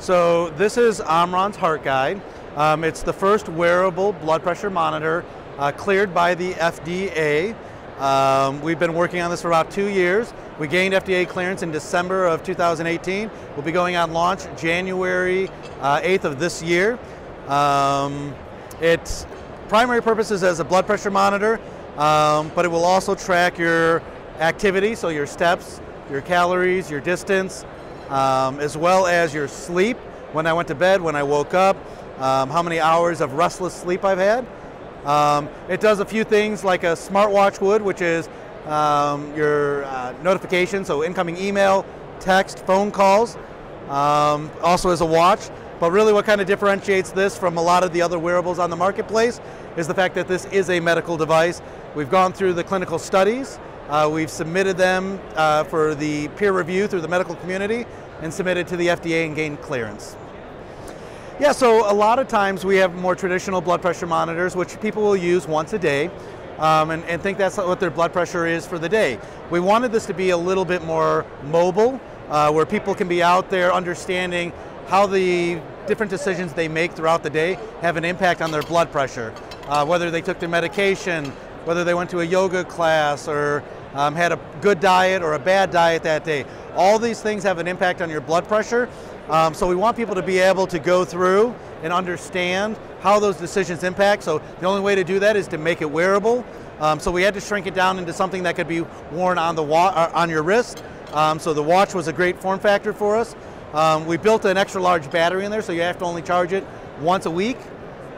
So this is Omron's HeartGuide. It's the first wearable blood pressure monitor cleared by the FDA. We've been working on this for about 2 years. We gained FDA clearance in December of 2018. We'll be going on launch January 8th of this year. Its primary purpose is as a blood pressure monitor, but it will also track your activity, so your steps, your calories, your distance, as well as your sleep, when I went to bed, when I woke up, how many hours of restless sleep I've had. It does a few things like a smartwatch would, which is your notifications, so incoming email, text, phone calls, also as a watch. But really what kind of differentiates this from a lot of the other wearables on the marketplace is the fact that this is a medical device. We've gone through the clinical studies, we've submitted them for the peer review through the medical community and submitted to the FDA and gained clearance. Yeah, so a lot of times we have more traditional blood pressure monitors which people will use once a day and think that's what their blood pressure is for the day. We wanted this to be a little bit more mobile, where people can be out there understanding how the different decisions they make throughout the day have an impact on their blood pressure. Whether they took their medication, whether they went to a yoga class or had a good diet or a bad diet that day. All these things have an impact on your blood pressure. So we want people to be able to go through and understand how those decisions impact. So the only way to do that is to make it wearable. So we had to shrink it down into something that could be worn on the on your wrist. So the watch was a great form factor for us. We built an extra large battery in there, so you have to only charge it once a week.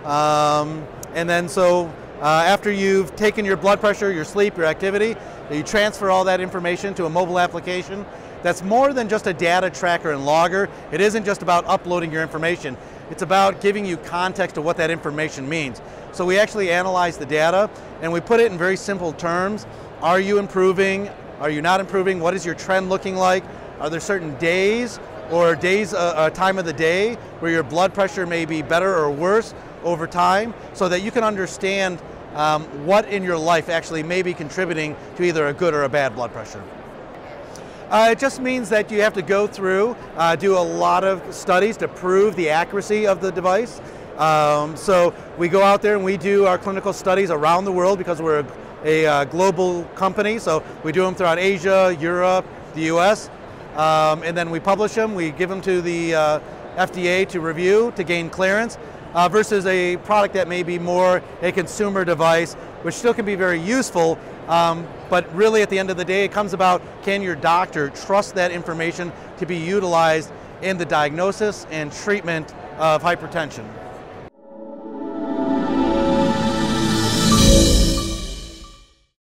And then so after you've taken your blood pressure, your sleep, your activity, you transfer all that information to a mobile application that's more than just a data tracker and logger. It isn't just about uploading your information. It's about giving you context of what that information means. So we actually analyze the data and we put it in very simple terms. Are you improving? Are you not improving? What is your trend looking like? Are there certain days or time of the day where your blood pressure may be better or worse over time, so that you can understand what in your life actually may be contributing to either a good or a bad blood pressure. It just means that you have to go through, do a lot of studies to prove the accuracy of the device. So we go out there and we do our clinical studies around the world because we're a global company, so we do them throughout Asia, Europe, the US. And then we publish them, we give them to the FDA to review, to gain clearance, versus a product that may be more a consumer device, which still can be very useful, but really at the end of the day it comes about, can your doctor trust that information to be utilized in the diagnosis and treatment of hypertension?